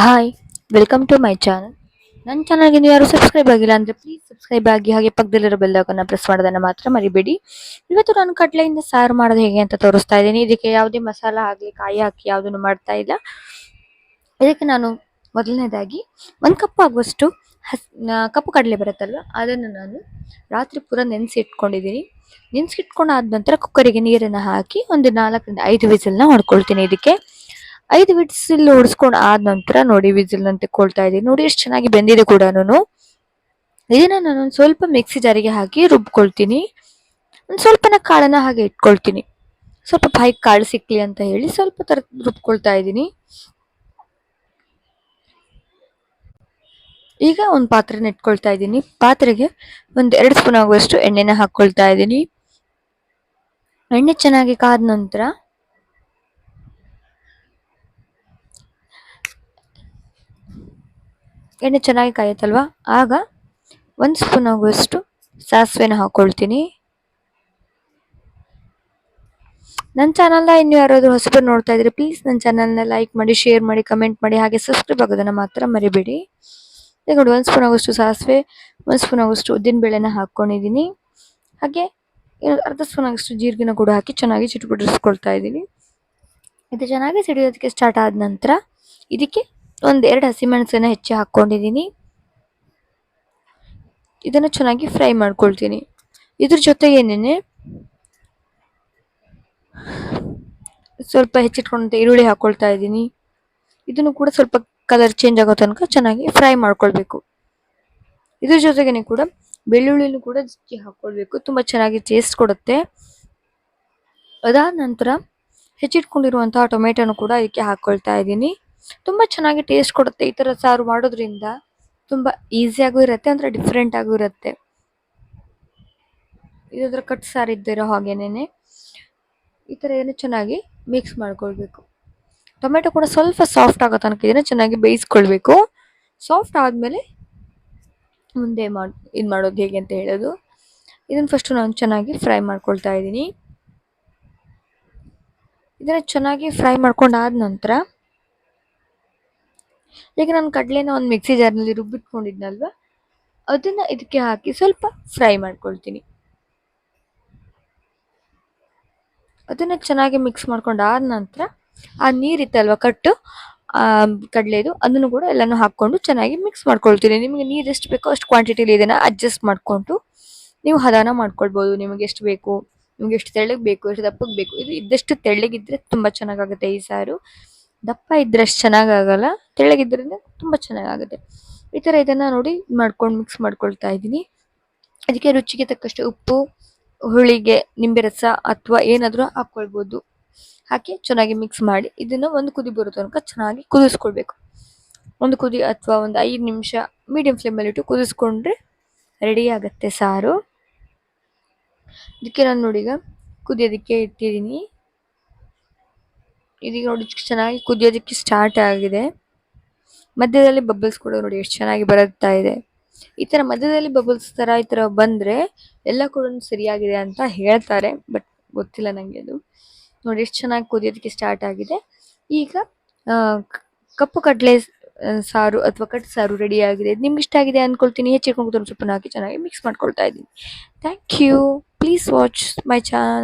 Hi, welcome to my channel. ನನ್ನ ಚಾನಲ್ಗೆ ನೀವು ಯಾರು ಸಬ್ಸ್ಕ್ರೈಬ್ ಆಗಿಲ್ಲ ಅಂದರೆ ಪ್ಲೀಸ್ ಸಬ್ಸ್ಕ್ರೈಬ್ ಆಗಿ, ಹಾಗೆ ಪಕ್ಕದಲ್ಲಿರೋ ಬೆಲ್ ಐಕಾನ್ನ ಪ್ರೆಸ್ ಮಾಡೋದನ್ನು ಮಾತ್ರ ಮರಿಬೇಡಿ. ಇವತ್ತು ನಾನು ಕಡಲೆಯಿಂದ ಸಾರು ಮಾಡೋದು ಹೇಗೆ ಅಂತ ತೋರಿಸ್ತಾ ಇದ್ದೀನಿ. ಇದಕ್ಕೆ ಯಾವುದೇ ಮಸಾಲ ಆಗಲಿ ಕಾಯಿ ಹಾಕಿ ಯಾವುದನ್ನು ಮಾಡ್ತಾ ಇಲ್ಲ. ಇದಕ್ಕೆ ನಾನು ಮೊದಲನೇದಾಗಿ 1 ಕಪ್ ಆಗುವಷ್ಟು ಕಪ್ಪು ಕಡಲೆ ಬರುತ್ತಲ್ವ, ಅದನ್ನು ನಾನು ರಾತ್ರಿ ಪೂರ ನೆನೆಸಿಟ್ಕೊಂಡಿದ್ದೀನಿ. ನೆನೆಸಿಟ್ಕೊಂಡಾದ ನಂತರ ಕುಕ್ಕರಿಗೆ ನೀರನ್ನು ಹಾಕಿ ಒಂದು 4ರಿಂದ 5 ವಿಸಿಲ್ನ ಹೊಡ್ಕೊಳ್ತೀನಿ. ಇದಕ್ಕೆ 5 ವಿಸಿಲ್ ಹೊಡಿಸ್ಕೊಂಡು ಆದ ನಂತರ ನೋಡಿ ವಿಸಿಲ್ ನಾನು ತೆಕ್ಕೊಳ್ತಾ ಇದ್ದೀನಿ. ನೋಡಿ ಎಷ್ಟು ಚೆನ್ನಾಗಿ ಬೆಂದಿದೆ ಕೂಡ. ಇದನ್ನ ನಾನು ಸ್ವಲ್ಪ ಮಿಕ್ಸಿ ಜಾರಿಗೆ ಹಾಕಿ ರುಬ್ಕೊಳ್ತೀನಿ. ಒಂದು ಸ್ವಲ್ಪನ ಕಾಳನ್ನ ಹಾಗೆ ಇಟ್ಕೊಳ್ತೀನಿ. ಸ್ವಲ್ಪ ಬಾಯಿಗೆ ಕಾಳು ಸಿಕ್ಲಿ ಅಂತ ಹೇಳಿ ಸ್ವಲ್ಪ ತರ ರುಬ್ಕೊಳ್ತಾ ಇದ್ದೀನಿ. ಈಗ ಒಂದು ಪಾತ್ರೆನ ಇಟ್ಕೊಳ್ತಾ ಇದ್ದೀನಿ. ಪಾತ್ರೆಗೆ ಒಂದು 2 ಸ್ಪೂನ್ ಆಗುವಷ್ಟು ಎಣ್ಣೆನ ಹಾಕ್ಕೊಳ್ತಾ ಇದ್ದೀನಿ. ಎಣ್ಣೆ ಚೆನ್ನಾಗಿ ಕಾದ ನಂತರ ಎಣ್ಣೆ ಚೆನ್ನಾಗಿ ಕಾಯುತ್ತಲ್ವ, ಆಗ 1 ಸ್ಪೂನ್ ಆಗುವಷ್ಟು ಸಾಸಿವೆನ ಹಾಕ್ಕೊಳ್ತೀನಿ. ನನ್ನ ಚಾನಲ್ನ ಇನ್ನು ಯಾರಾದರೂ ಹೊಸಬರು ನೋಡ್ತಾ ಇದ್ರೆ ಪ್ಲೀಸ್ ನನ್ನ ಚಾನಲ್ನ ಲೈಕ್ ಮಾಡಿ, ಶೇರ್ ಮಾಡಿ, ಕಮೆಂಟ್ ಮಾಡಿ, ಹಾಗೆ ಸಬ್ಸ್ಕ್ರೈಬ್ ಆಗೋದನ್ನು ಮಾತ್ರ ಮರಿಬೇಡಿ. ಈಗ ನೋಡಿ 1 ಸ್ಪೂನ್ ಆಗುವಷ್ಟು ಸಾಸಿವೆ, 1 ಸ್ಪೂನ್ ಆಗುವಷ್ಟು ಉದ್ದಿನಬೇಳೆನ ಹಾಕ್ಕೊಂಡಿದ್ದೀನಿ. ಹಾಗೆ ಅರ್ಧ ಸ್ಪೂನ್ ಆಗುವಷ್ಟು ಜೀರಿಗೆನ ಕೂಡ ಹಾಕಿ ಚೆನ್ನಾಗಿ ಚಿಟಪಟಿಸ್ಕೊಳ್ತಾ ಇದ್ದೀನಿ. ಇದು ಚೆನ್ನಾಗಿ ಸಿಡಿಯೋದಕ್ಕೆ ಸ್ಟಾರ್ಟ್ ಆದ ನಂತರ ಇದಕ್ಕೆ 1-2 ಹಸಿಮೆಣಸನ್ನ ಹೆಚ್ಚಿ ಹಾಕ್ಕೊಂಡಿದ್ದೀನಿ. ಇದನ್ನು ಚೆನ್ನಾಗಿ ಫ್ರೈ ಮಾಡ್ಕೊಳ್ತೀನಿ. ಇದ್ರ ಜೊತೆಗೇನೆ ಸ್ವಲ್ಪ ಹೆಚ್ಚಿಟ್ಕೊಂಡಂತೆ ಈರುಳ್ಳಿ ಹಾಕ್ಕೊಳ್ತಾ ಇದ್ದೀನಿ. ಇದನ್ನು ಕೂಡ ಸ್ವಲ್ಪ ಕಲರ್ ಚೇಂಜ್ ಆಗೋ ತನಕ ಚೆನ್ನಾಗಿ ಫ್ರೈ ಮಾಡ್ಕೊಳ್ಬೇಕು. ಇದ್ರ ಜೊತೆಗೇನೆ ಕೂಡ ಬೆಳ್ಳುಳ್ಳಿನೂ ಕೂಡ ಜಜ್ಜಿ ಹಾಕ್ಕೊಳ್ಬೇಕು, ತುಂಬ ಚೆನ್ನಾಗಿ ಟೇಸ್ಟ್ ಕೊಡುತ್ತೆ. ಅದಾದ ನಂತರ ಹೆಚ್ಚಿಟ್ಕೊಂಡಿರುವಂತಹ ಟೊಮೆಟೊನು ಕೂಡ ಇದಕ್ಕೆ ಹಾಕ್ಕೊಳ್ತಾ ಇದ್ದೀನಿ. ತುಂಬ ಚೆನ್ನಾಗಿ ಟೇಸ್ಟ್ ಕೊಡುತ್ತೆ. ಈ ಥರ ಸಾರು ಮಾಡೋದ್ರಿಂದ ತುಂಬ ಈಸಿಯಾಗೂ ಇರುತ್ತೆ, ಅಂದರೆ ಡಿಫ್ರೆಂಟ್ ಆಗೂ ಇರುತ್ತೆ. ಇದರ ಕಟ್ ಸಾರು ಇದ್ದಿರೋ ಹಾಗೇನೆ ಈ ಥರ ಏನು ಚೆನ್ನಾಗಿ ಮಿಕ್ಸ್ ಮಾಡ್ಕೊಳ್ಬೇಕು. ಟೊಮೆಟೊ ಕೂಡ ಸ್ವಲ್ಪ ಸಾಫ್ಟ್ ಆಗೋ ತನಕ ಇದನ್ನು ಚೆನ್ನಾಗಿ ಬೇಯಿಸ್ಕೊಳ್ಬೇಕು. ಸಾಫ್ಟ್ ಆದಮೇಲೆ ಮುಂದೆ ಇದು ಮಾಡೋದು ಹೇಗೆ ಅಂತ ಹೇಳೋದು. ಇದನ್ನು ಫಸ್ಟು ನಾನು ಚೆನ್ನಾಗಿ ಫ್ರೈ ಮಾಡ್ಕೊಳ್ತಾ ಇದ್ದೀನಿ. ಇದನ್ನು ಚೆನ್ನಾಗಿ ಫ್ರೈ ಮಾಡ್ಕೊಂಡಾದ ನಂತರ ಈಗ ನಾನು ಕಡಲೆನ ಒಂದು ಮಿಕ್ಸಿ ಜಾರ್ನಲ್ಲಿ ರುಬ್ಬಿಟ್ಕೊಂಡಿದ್ನಲ್ವ, ಅದನ್ನು ಇದಕ್ಕೆ ಹಾಕಿ ಸ್ವಲ್ಪ ಫ್ರೈ ಮಾಡ್ಕೊಳ್ತೀನಿ. ಅದನ್ನು ಚೆನ್ನಾಗಿ ಮಿಕ್ಸ್ ಮಾಡ್ಕೊಂಡಾದ ನಂತರ ಆ ನೀರಿತ್ತಲ್ವ ಕಡಲೆದು, ಅದನ್ನು ಕೂಡ ಎಲ್ಲನೂ ಹಾಕ್ಕೊಂಡು ಚೆನ್ನಾಗಿ ಮಿಕ್ಸ್ ಮಾಡ್ಕೊಳ್ತೀನಿ. ನಿಮಗೆ ನೀರು ಎಷ್ಟು ಬೇಕೋ ಅಷ್ಟು ಕ್ವಾಂಟಿಟಿಲಿ ಇದನ್ನು ಅಡ್ಜಸ್ಟ್ ಮಾಡಿಕೊಂಡು ನೀವು ಹದನ ಮಾಡ್ಕೊಳ್ಬೋದು. ನಿಮಗೆ ಎಷ್ಟು ಬೇಕು, ನಿಮ್ಗೆ ಎಷ್ಟು ತೆಳ್ಳಗೆ ಬೇಕು, ಎಷ್ಟು ದಪ್ಪಗೆ ಬೇಕು. ಇದು ಇದ್ದಷ್ಟು ತೆಳ್ಳಗಿದ್ರೆ ತುಂಬ ಚೆನ್ನಾಗಾಗುತ್ತೆ ಈ ಸಾರು. ದಪ್ಪ ಇದ್ರೆ ಅಷ್ಟು ಚೆನ್ನಾಗಾಗಲ್ಲ, ತೆಳ್ಳಗಿದ್ರೆ ತುಂಬ ಚೆನ್ನಾಗಾಗುತ್ತೆ. ಈ ಥರ ಇದನ್ನು ನೋಡಿ ಮಿಕ್ಸ್ ಮಾಡ್ಕೊಳ್ತಾ ಇದ್ದೀನಿ. ಅದಕ್ಕೆ ರುಚಿಗೆ ತಕ್ಕಷ್ಟು ಉಪ್ಪು, ಹುಳಿಗೆ ನಿಂಬೆ ರಸ ಅಥವಾ ಏನಾದರೂ ಹಾಕ್ಕೊಳ್ಬೋದು. ಹಾಕಿ ಚೆನ್ನಾಗಿ ಮಿಕ್ಸ್ ಮಾಡಿ ಇದನ್ನು ಒಂದು ಕುದಿ ಬರೋ ತನಕ ಚೆನ್ನಾಗಿ ಕುದಿಸ್ಕೊಳ್ಬೇಕು. ಒಂದು ಕುದಿ ಅಥವಾ ಒಂದು 5 ನಿಮಿಷ ಮೀಡಿಯಂ ಫ್ಲೇಮಲ್ಲಿಟ್ಟು ಕುದಿಸ್ಕೊಂಡ್ರೆ ರೆಡಿ ಆಗುತ್ತೆ ಸಾರು. ಇದಕ್ಕೆ ನಾನು ನೋಡಿ ಈಗ ಕುದಿಯೋದಕ್ಕೆ ಇಟ್ಟಿದ್ದೀನಿ. ಇದೀಗ ನೋಡಿ ಚೆನ್ನಾಗಿ ಕುದಿಯೋದಕ್ಕೆ ಸ್ಟಾರ್ಟ್ ಆಗಿದೆ. ಮಧ್ಯದಲ್ಲಿ ಬಬಲ್ಸ್ ಕೂಡ ನೋಡಿ ಎಷ್ಟು ಚೆನ್ನಾಗಿ ಬರುತ್ತಾ ಇದೆ. ಈ ಥರ ಮಧ್ಯದಲ್ಲಿ ಬಬಲ್ಸ್ ಥರ ಈ ಥರ ಬಂದರೆ ಎಲ್ಲ ಕೂಡ ಸರಿಯಾಗಿದೆ ಅಂತ ಹೇಳ್ತಾರೆ, ಬಟ್ ಗೊತ್ತಿಲ್ಲ ನನಗೆ ಅದು. ನೋಡಿ ಎಷ್ಟು ಚೆನ್ನಾಗಿ ಕುದಿಯೋದಕ್ಕೆ ಸ್ಟಾರ್ಟ್ ಆಗಿದೆ. ಈಗ ಕಪ್ಪು ಕಡಲೆ ಸಾರು ಅಥವಾ ಕಟ್ ಸಾರು ರೆಡಿ ಆಗಿದೆ. ನಿಮ್ಗೆ ಇಷ್ಟ ಆಗಿದೆ ಅಂದ್ಕೊಳ್ತೀನಿ. ಹೆಚ್ಚಿಟ್ಕೊಂಡು ಸ್ವಲ್ಪ ಹಾಕಿ ಚೆನ್ನಾಗಿ ಮಿಕ್ಸ್ ಮಾಡ್ಕೊಳ್ತಾ ಇದ್ದೀನಿ. Thank you. Please watch my channel.